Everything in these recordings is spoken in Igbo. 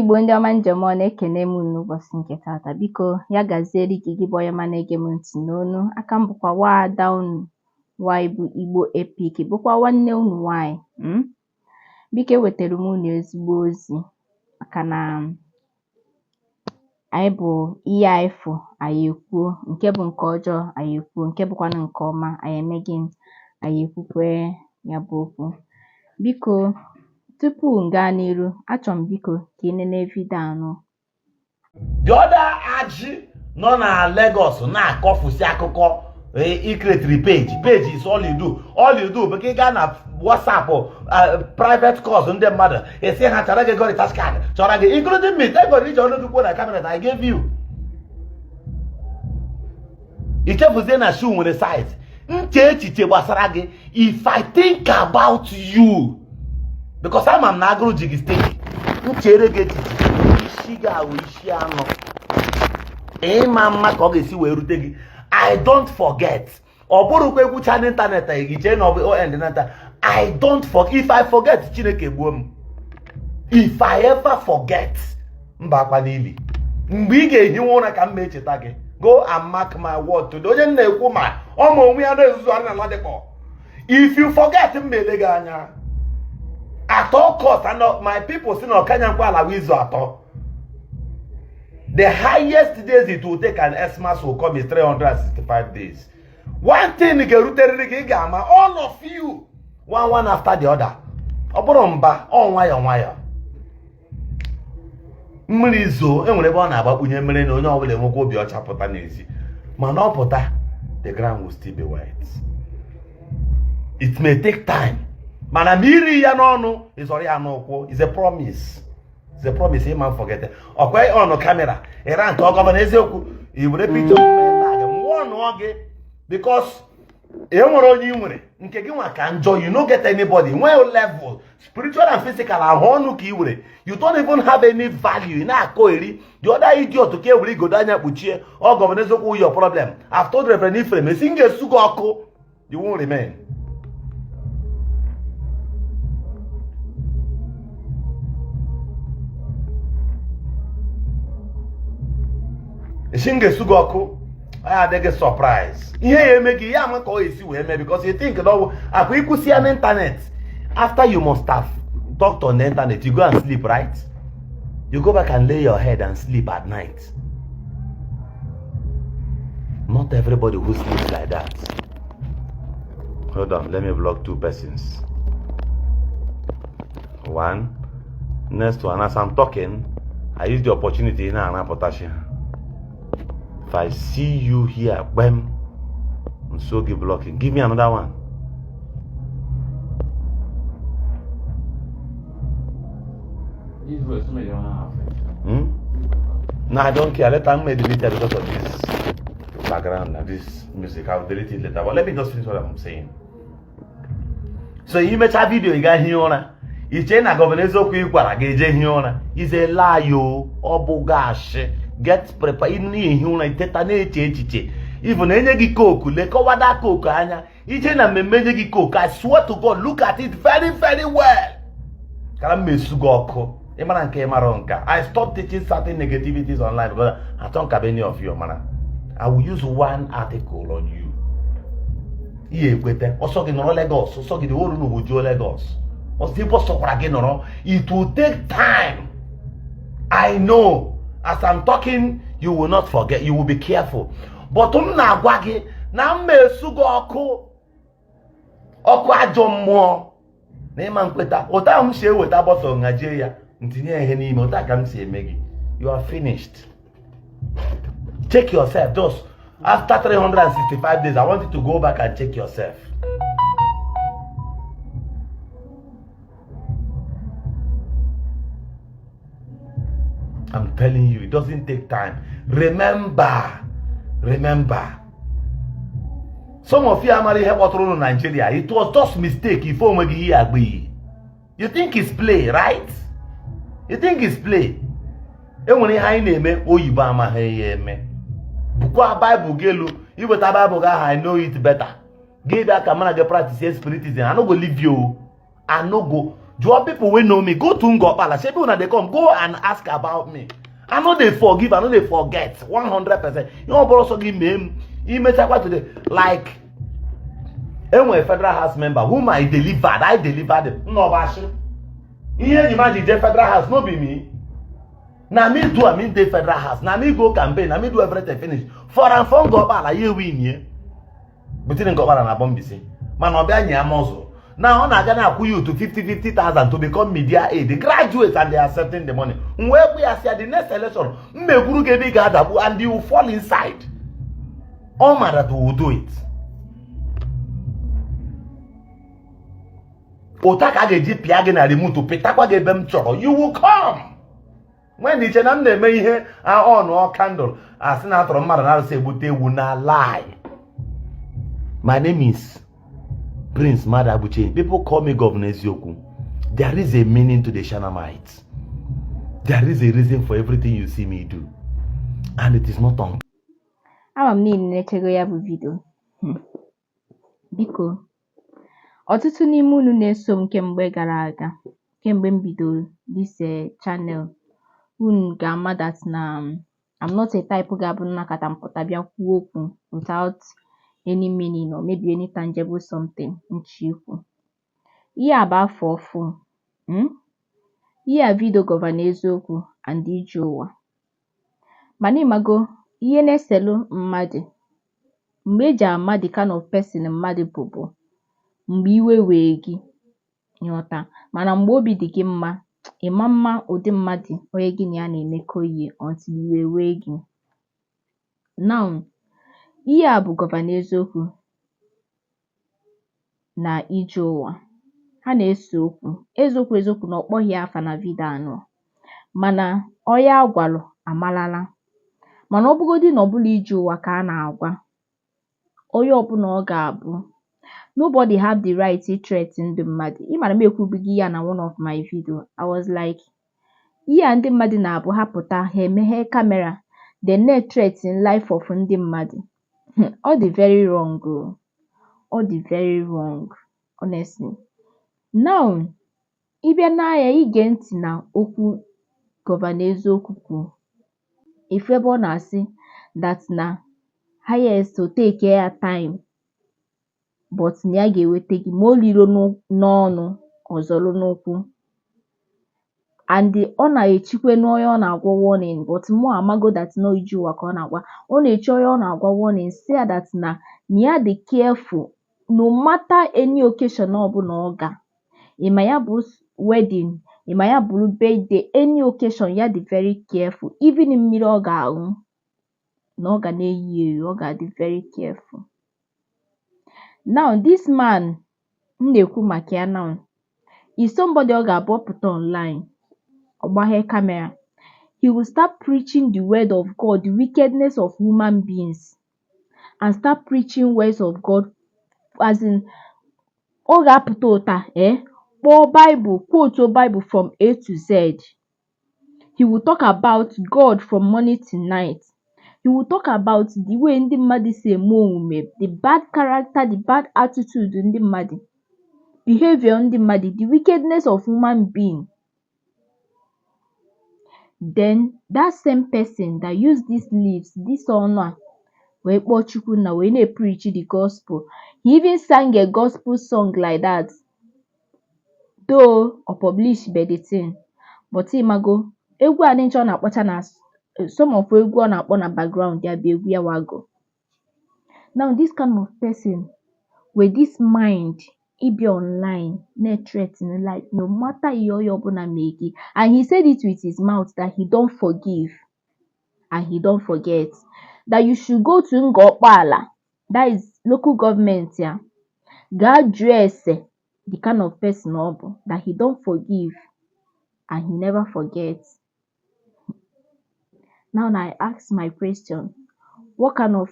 Igbo ndị ọma njem ọ na-ekene m n'ụbọchị nke tata. Biko ya gaziere gị bụ onye ma na-ege m ntị n'onu. Aka m bụkwa Nwaada unu nwanyị bụ Igbo Epic, bụkwa nwanne unu nwanyị. Biko ewetara m unu ezigbo ozi maka na anyị bụ ihe anyị fụ anyị ekwuo, nke bụ nke ọjọọ anyị ekwuo, nke bụkwana nke ọma anyị emeghị anyị ekwukwe ya bụ okwu. Biko tupu m gaa n'iru, achọrọ m biko ka ị nene vidio anụ. The other Aji nọ na Lagos na-akọfusi akụkọ ikretiri page is all you do. All you do because ị gaa na WhatsApp private calls ndị mmadụ esi ha chọrọ gị go recharge card, chọrọ gị including me. Thank God iji ọnụ gị na camera that I gave you. Ichefuzie na shoe nwere size. Nche echiche gbasara gị. If I think about you, because I'm na agụrụ ji gị steeti, nchere gị echiche isi gị awụ isi anọ ịma mma ka ọ ga-esi wee rute gị. I don't forget. Ọ bụrụkwa egwucha n'ịntanetị egiche na end nata. I don't forget. If I forget, Chineke gbuo m. If I ever forget, mba akwa n'ili. Mgbe ị ga-ehiwe ụra ka m ma echeta gị. Go and mark my word today. Onye na-ekwu ma ọma onwe ya na-ezuzu arị na ladịkpọ. If you forget, m ele gị anya. At all cost, and my people see no Kenya ala wizo ato. The highest days it will take an Xmas will come is 365 days. One thing all of you, one after the other. Oboromba, on wire. Mrizo, enwere ebe ọ na-agbakpunye mmiri na onye ọbụla enwekwa obi ọcha pụta n'ezi. Mana ọ pụta, the ground will still be wet. It may take time. Mana miri ya n'ọnụ is ya n'ụkwụ is a promise. It's a promise him man forget. Okwe on camera. Era nke ọgọvanọ eziokwu. I were picture mmụọ gị because e nwere onye nwere nke gị nwa ka njọ, you no get anybody. When level spiritual and physical ahụ ọnụ ka i were. You don't even have any value. Na akọ eri. The other idiot ka ewere igodo anya kpuchie ọgọvanọ eziokwu your problem. I've told Reverend Ifrem, esi ga-esu gị ọkụ, you won't remain. Shinge Sugoku, I had a surprise. Here, make you because you think no, I could see on the internet. After you must have talked on the internet, you go and sleep, right? You go back and lay your head and sleep at night. Not everybody who sleeps like that. Hold on, let me block two persons. One, next one, as I'm talking, I use the opportunity now and potassium. If I see you here, bam, and so give blocking. Give me another one. No, I don't care. Let them delete it because of this background and this music. I'll delete it later. But let me just finish what I'm saying. So you make a video, you got here. You change a governance of people. I get here. Is a lie, obugash. Get prepared. Even any coke, le kowada coke anya. Ije me meje coke. I swear to God, look at it very, very well. I stopped teaching certain negativities online because I don't have any of you, man. I will use one article on you. Also, Lagos. Also, the whole room Lagos. It will take time. I know. As I'm talking, you will not forget. You will be careful. But na gwagi na mesugo oku ajomo na ima nkweta ota m she weta bottle ngaje ya ntinye ihe n'ime ota ka m si emegi. You are finished. Check yourself. Just after 365 days, I want you to go back and check yourself. I'm telling you, it doesn't take time. Remember. Some of you are married in Nigeria. It was just mistake. You think it's play, right? You think it's play. And when I name Oyibama Bible gelu, you with a Bible guy, I know it better. Give back a man the practice spiritism. I no go leave you. I no go. Joe people wey know me, go to Ngopala. Say people they come, go and ask about me. I know they forgive, I know they forget. 100%. You know, but also give me today. Like, a federal house member whom I delivered them. No, Bashi. Here you imagine the federal house, no be me. Now me do, I mean the federal house. Now me go campaign, now me do everything finish. For and from Ngopala, you win here. But in Ngopala na bombisi. Man, I'll be a muscle. Now, I'm going to put you to 50,000 to become media aid. They graduate and they are accepting the money. Where we are at the next election, and you will fall inside. All my that will do it. You will come. When the channel they may hear our own or candle, as an after a say, but they will not lie. My name is Prince Madabuche. People call me Governor Ezioku. There is a meaning to the Shanamites. There is a reason for everything you see me do. And it is not on. I'm na-echego ya bụ video. Biko, ọtụtụ n'ime unu na-eso m kemgbe gara aga, kemgbe m bidoro this channel, unu ga-ama that na I'm not a type ga-abụ nnakọta mpụta bịa kwuo okwu without any meaning or maybe any tangible something nchikwu. Ihe a bụ afọ ọfụ. Ihe a video Gọvanọ Eziokwu and Ije Ụwa. Mana ịmago ihe na-eselu mmadụ mgbe eji ama the kind of person mmadụ bụ mgbe iwe wee gị ịghọta, mana mgbe obi dị gị mma ịma mma ụdị mmadụ onye gị na ya na-emekọ ihe until iwe wee gị. Now, ihe a bụ Gọvanọ Eziokwu na Ije Ụwa. Ha na-ese okwu eziokwu na ọkpọghị afa na vidio anọ, mana onye agwalụ amalala. Mana ọ bụgodị na ọbụla Ije Ụwa ka a na-agwa, onye ọbụla ọ ga-abụ, nobody have the right to threaten ndị mmadụ. Ị mara m ekwubughị ya na one of my video. I was like, ihe a ndị mmadụ na-abụ ha pụta ha emeghe kamera the net threaten life of ndị mmadụ. Ọ dị very wrong. Ọ dị very wrong, honestly. Now, ịbịa n'anya ige ntị na okwu Gọvanọ Eziokwu kwuru, ife ebe ọ na-asị that na highest to take ya time but na ya ga-eweta gị ma o liro n'ọnụ ọzọrụ n'ụkwụ. And ọ na-echikwe n'onye ọ na-agwa warning, but mụ amago that no Ije Ụwa ka ọ na-agwa. Ọ na-eche onye ọ na-agwa warning say that na ya dị careful no matter any occasion ọbụla ọ ga. Ịma ya bụ wedding, ịma ya bụrụ birthday, any occasion ya dị very careful. Even mmiri ọ ga-aṅụ na ọ ga na-eyi ọ ga-adị very careful. Now, this man m na-ekwu maka ya now is somebody ọ ga-abụ pụta online, ọ gbaghe camera, he will start preaching the word of God, the wickedness of human beings, and start preaching words of God. As in, ọ ga-apụta ụta kpọọ Bible, quote Bible from A to Z. He will talk about God from morning to night. He will talk about the way ndị mmadụ si eme omume, the bad character, the bad attitude ndị mmadụ, behavior ndị mmadụ, the wickedness of human being. Then that same person that use these leaves, this honor, wee kpọọ Chukwu na wee na-preach the gospel. He even sang a gospel song like that, though or publish by the thing. But imago egwu a nịncha ọ na-akpọcha na some of egwu ọ na-akpọ na background ya bụ egwu ya wago. Now, this kind of person with this mind, he be online, net threatening life, no matter ihe ọbụla mee gị. And he said it with his mouth that he don't forgive and he don't forget. That you should go to Ngopala, that is local government, yeah, God dress the kind of person that he don't forgive and he never forgets. Now I ask my question, what kind of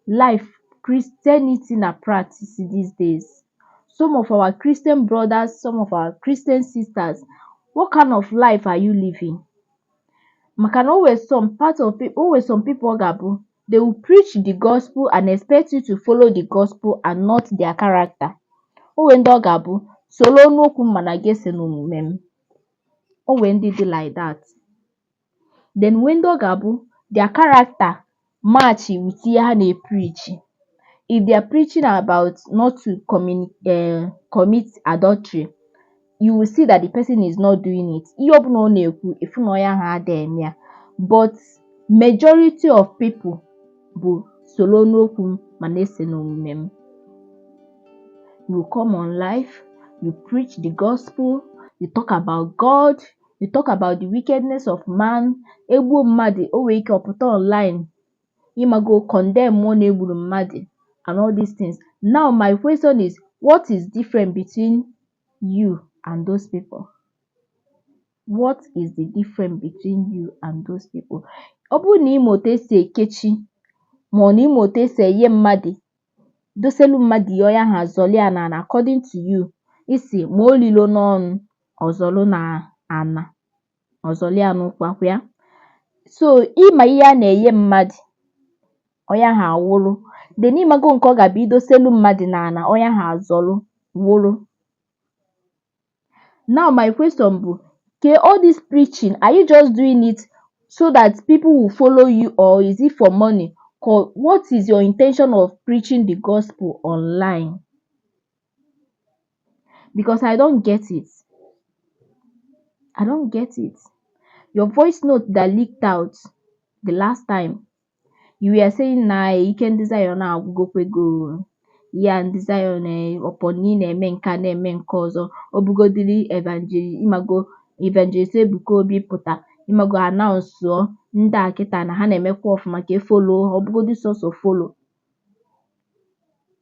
life Christianity na practice these days? Some of our Christian brothers, some of our Christian sisters, what kind of life are you living? Maka always some people gabu, they will preach the gospel and expect you to follow the gospel and not their character. Gabu, soro n'okwu m mana gị ese n'omume m. O nwee ndị dị like that. Then nwee ndị ọ ga-abụ their character match with ihe ha na-preach. If they are preaching about not to commit adultery, you will see that the person is not doing it. Ihe ọbụla ọ na-ekwu efu na onye ahụ adịghị eme ya. But majority of people bụ soro n'okwu m mana ese n'omume m. You come on live, you preach the gospel, you talk about God, you talk about the wickedness of man. Egbuo mmadụ, o nwere ike ọpụta online ịmago condemn ọ na-egburu mmadụ and all these things. Now my question is, what is different between you and those people? What is the difference between you and those people? Ọ bụrụ na ime otu esi ekechi ma ọ na ime otu esi enye mmadụ doselu mmadụ ihe ọya ha azọli ya n'ana, according to you, isi ma o lilo n'ọnụ ọzọlụ na ana ọzọli ya n'ụkwụ akwụ ya. So ịma ihe a na-enye mmadụ ọya ha awụrụ, then ịmago nke ọ ga-abụ idoselu mmadụ n'ana ọya ha azọlụ wụrụ. Now my question bụ, okay, all this preaching, are you just doing it so that people will follow you, or is it for money? What is your intention of preaching the gospel online? Because I don't get it. I don't get it. Your voice note that leaked out the last time, you were saying na Iken Desire na agwụgokwego ya Desire upon na-eme nka na-eme nke ọzọ, obugodiri evangelist Ebuka Obi pụta imago announce ndị a kịta na ha na-emekwa ọfụma ka follow, obugodi source of follow.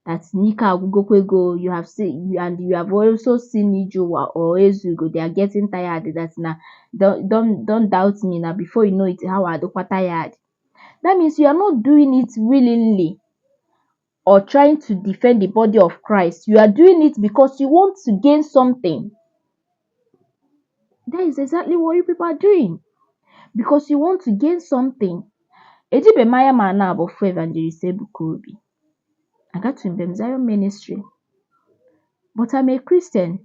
That's Nika Agugokwego. You have seen, and you have also seen Ijowa or Ezugo. They are getting tired. That's now. Don't doubt me now. Before you know it, how are they tired? That means you are not doing it willingly or trying to defend the body of Christ. You are doing it because you want to gain something. That is exactly what you people are doing. Because you want to gain something. Ejibe Maya Mana for Evangelist Ebuka Obi. I got to in Zion Ministry. But I'm a Christian.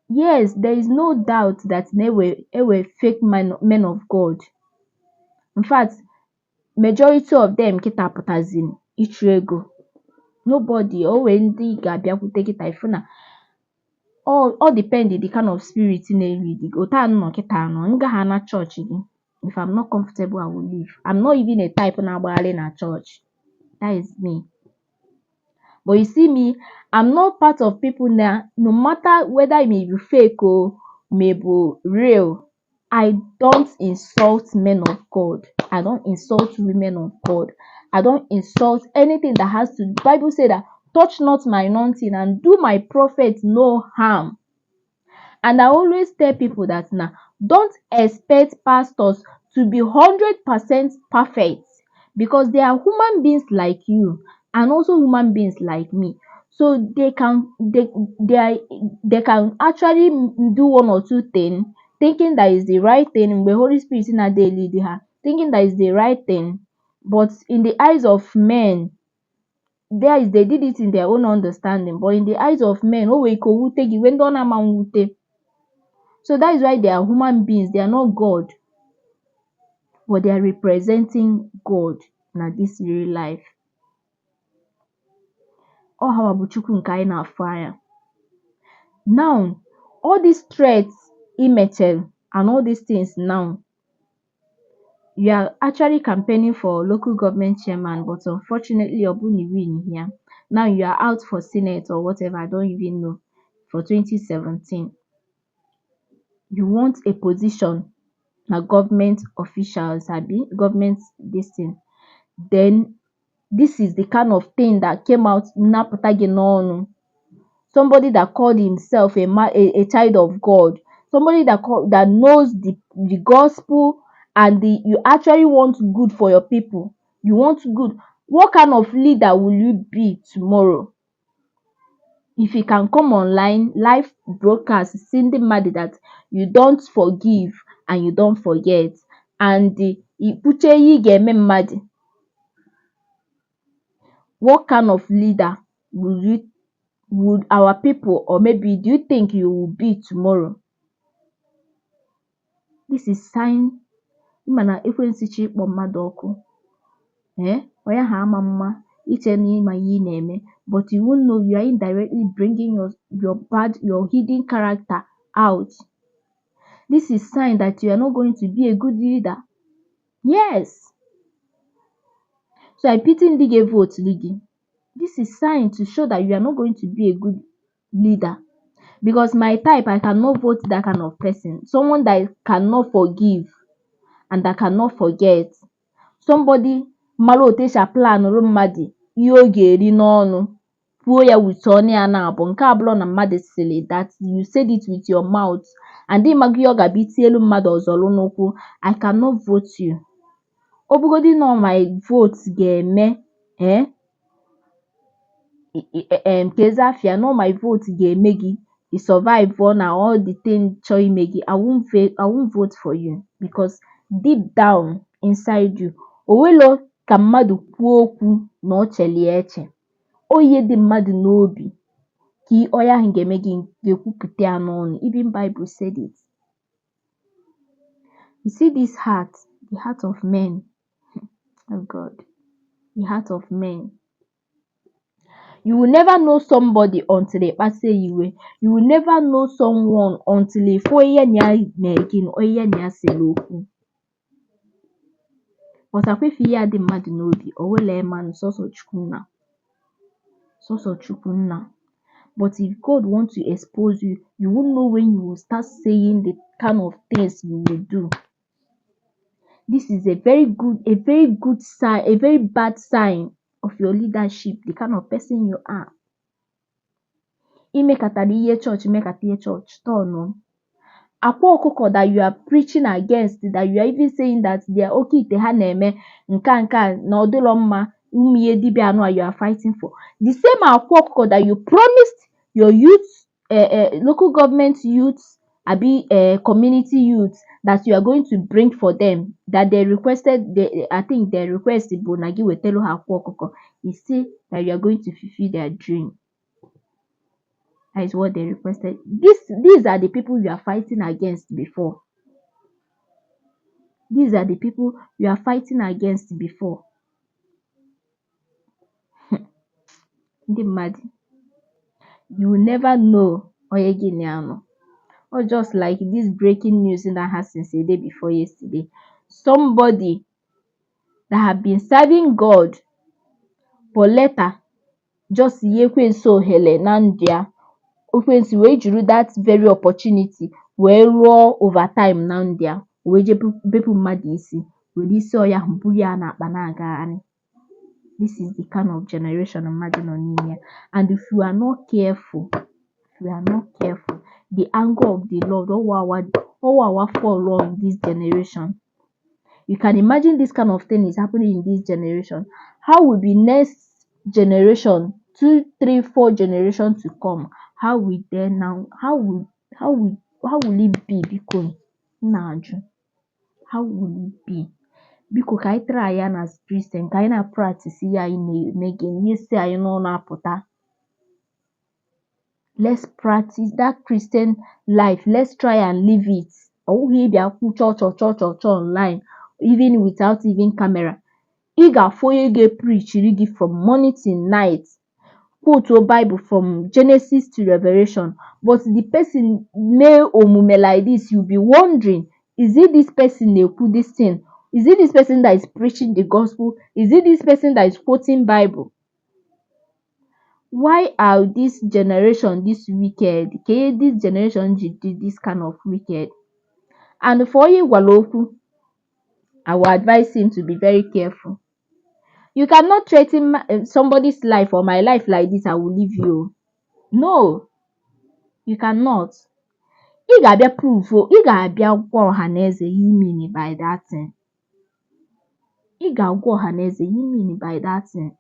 Yes, there is no doubt that they were fake men of God. In fact, majority of them kita putazin ichego. Nobody ndị ga-abịakwute kita ifuna. All depend the kind of spirit in the ota no kita no nga ha na church gị. If I'm not comfortable, I will leave. I'm not even a type na agbagharị na church. That is me. But you see me, I'm not part of people now, no matter whether it may be fake or may be real. I don't insult men of God. I don't insult women of God. I don't insult anything that has to. The Bible said that touch not my anointing and do my prophet no harm. And I always tell people that now, don't expect pastors to be 100% perfect, because they are human beings like you and also human beings like me. So they can actually do one or two things, thinking that is the right thing. The Holy Spirit in a daily thinking that is the right thing, but in the eyes of men, they did it in their own understanding. But in the eyes of men, so that is why they are human beings. They are not God, but they are representing God in this real life. Oh, how about fire? Now, all these threats, image, and all these things now, you are actually campaigning for local government chairman, but unfortunately, Obuni win here. Now you are out for Senate or whatever, I don't even know, for 2017. You want a position, a government official, government this thing. Then this is the kind of thing that came out. Somebody that called himself a child of God, somebody that knows the gospel, and you actually want good for your people. You want good. What kind of leader will you be tomorrow? If you can come online, live broadcast, send the matter that you don't forgive and you don't forget, and what kind of leader will you would our people, or maybe do you think you will be tomorrow? This is sign. Mana ekwensu chi ịkpọ mmadụ ọkụ. Onye ha ama mma iche na ịma ihe ị na-eme, but you won't know you are indirectly bringing your hidden character out. This is sign that you are not going to be a good leader. Yes. So I pity ndị ga-vote gị. This is sign to show that you are not going to be a good leader. Because my type, I cannot vote that kind of person. Someone that cannot forgive and that cannot forget. Somebody mara otu esi plan rụ mmadụ ihe ọ ga-eri n'ọnụ, kwuo ya with ọnụ ya na-abụ, nke abụrụ na mmadụ sịrị that you said it with your mouth and ịmaghị ihe ọ ga-abịa itielu mmadụ ọzọ n'ụkwụ. I cannot vote you. Ọ bụgodị na my vote ga-eme ka eze afịa, no my vote ga-eme gị i survive na all the thing chọọ ime gị, I won't vote for you because deep down inside you, onwelo ka mmadụ kwuo okwu na ọ cheli eche. Oye dị mmadụ n'obi ka onye ahụ ga-eme gị ga-ekwupụta ya n'ọnụ. Even Bible said it. You see this heart, the heart of men. Oh God, the heart of men. You will never know somebody until they pass iwe. You will never know someone until they fo ihe na megin or ihe na selokwu. But akwefi ya dị mmadụ n'obi, o wele man sọsọ Chukwu nna. But if God wants to expose you, you won't know when you will start saying the kind of things you will do. This is a very good sign, a very bad sign of your leadership, the kind of person you are. Imekatara ihe church, imekata ihe church, turn. Akwa ọkụkọ that you are preaching against, that you are even saying that they are okay ite ha na-eme nka na ọdịrọ mma, ụmụ ihe dibịa anụ you are fighting for. The same akwa ọkụkọ that you promised your youth, local government youths, community youths, that you are going to bring for them, that they requested, I think they requested bụ na gị wetelu ha akwa ọkụkọ. You say that you are going to fulfill their dream. That is what they requested. These are the people you are fighting against before. These are the people you are fighting against before. You will never know Oyeginiano. Or just like this breaking news that has since a day before yesterday. Somebody that have been serving God for later just so hele nandia. Okwensu wee juru that very opportunity wee rụọ overtime na ndị a wee je bepụ mmadụ isi were isi ọya ahụ buru ya na-akpa na-agagharị. This is the kind of generation mmadụ nọ n'ime ya. And if you are not careful, the anger of the Lord our fall on this generation. You can imagine this kind of thing is happening in this generation. How will be next generation, 2, 3, 4 generations to come? How will they now? How will it be? Because how will it be? Because ka anyị try ya as Christian, ka anyị na practice ya anyị na-eme ihe si anyị n'ọnụ apụta. Let's practice that Christian life. Let's try and live it. Ọ bụghị ịbịa kwu chọọchọ online, even without even camera. Ị ga-afụ onye ga-preachiri gị from morning till night. Quote your Bible from Genesis to Revelation, but the person may omume like this, you'll be wondering, is it this person they put this thing? Is it this person that is preaching the gospel? Is it this person that is quoting Bible? Why are this generation this wicked? This generation do this kind of wicked? And for you, Waloku, I will advise him to be very careful. You cannot threaten somebody's life or my life like this, I will leave you. No, you cannot. Ị ga-abịa prove, ị ga-abịa gwa ọhaneze you mean by that thing. Ị ga-agwa ọhaneze you mean by that thing.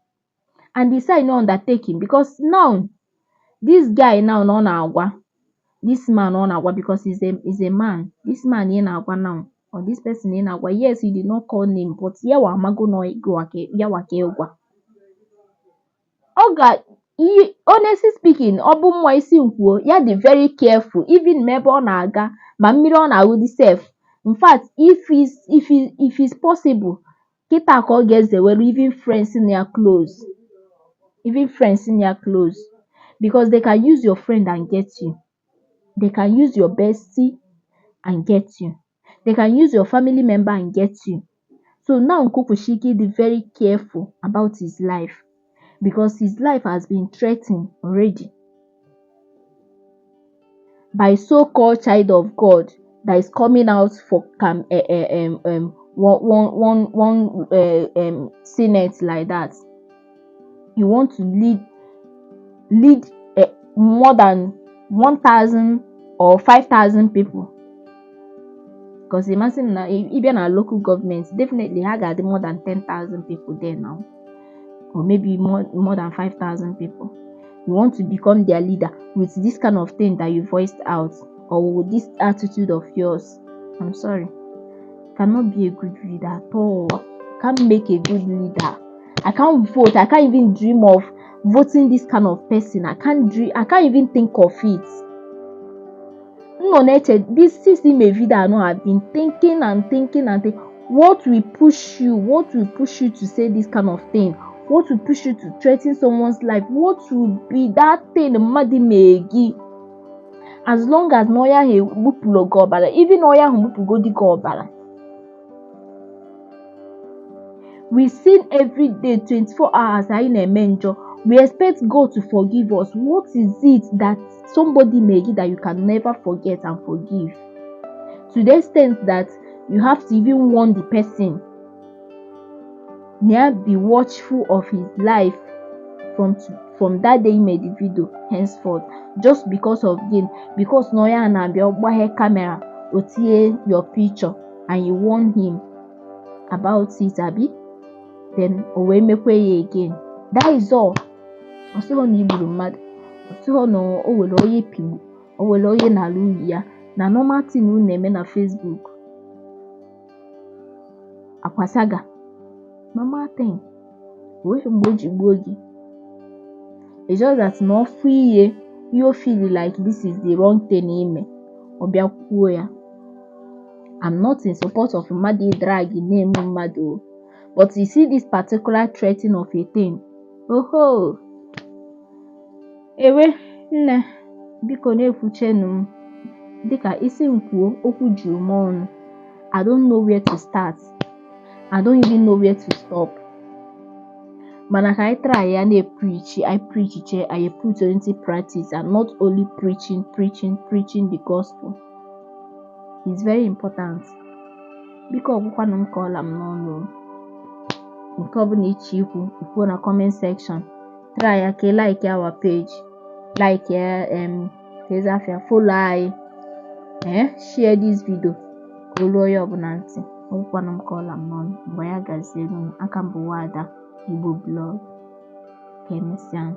And decide no undertaking, because now, this guy now no na-agwa, this man no na-agwa because he's a man. This man ị na-agwa now. Or this person in agwa, yes, he did not call name, but yawa amago no go yawa ke gwa. Oga honestly speaking, ọ bụ mmụọ isi nkwuo ya dị very careful even ebe ọ na-aga ma mmiri ọ na-aṅụ dị safe. In fact, if it's possible, kịta ka ọ ga-ezewere even friends in ya close. Even friends in ya close. Because they can use your friend and get you. They can use your bestie and get you. They can use your family member and get you. So now Nkukushiki is very careful about his life because his life has been threatened already by so-called child of God that is coming out for one senate like that. You want to lead more than 1,000 or 5,000 people. Because imagine now, even our local governments, definitely have got more than 10,000 people there now. Or maybe more than 5,000 people. You want to become their leader with this kind of thing that you voiced out, or with this attitude of yours. I'm sorry. Cannot be a good leader at all. Can't make a good leader. I can't vote. I can't even dream of voting this kind of person. I can't even think of it. No, this system I know I've been thinking. What will push you? What will push you to say this kind of thing? What will push you to threaten someone's life? What will be that thing Madi Megi? As long as Noya he bupulo gobala, even Noya bupu di gobala. We sin every day, 24 hours in a menjo. We expect God to forgive us. What is it that somebody made that you can never forget and forgive? To the extent that you have to even warn the person. Now be watchful of his life from that day he made the video henceforth. Just because of gain. Because Noya and Abia camera will see your picture and you warn him about it, Abi. Then owe mekwe ya again. That is all. Ọsịghọ na igburu mmadụ, ọsịghọ na o were onye pigbu, o were onye na-alụ uyi ya, na normal thing unu na-eme na Facebook. Akwasaga. Normal thing. Onweghị mgbe o ji gbuo gị. It's just that na ofu ihe you feel like this is the wrong thing ime. Ọ bịa kwuo ya. I'm not in support of mmadụ drag name mmadụ. But you see this particular threatening of a thing. Oh. Ewe, nne, biko na-ekwuchenu m. Dịka isi nkwuo okwu juru m ọnụ. I don't know where to start. I don't even know where to stop. Mana ka I try ya na-preach, I put it into practice and not only preaching the gospel. It's very important. Biko ọgwụkwanụ m kọọla m n'ọnụ. Nke ọ bụla iche ikwu na comment section. Try ya ka like our page. Like ya follow anyị. Share this video. Ka olu onye ọbụla ntị. Ọgwụkwanụ m kọọla m n'ọnụ. Mgbe ya gaziere m aka mbụ Wada Igbo Blog. Ka emesịa.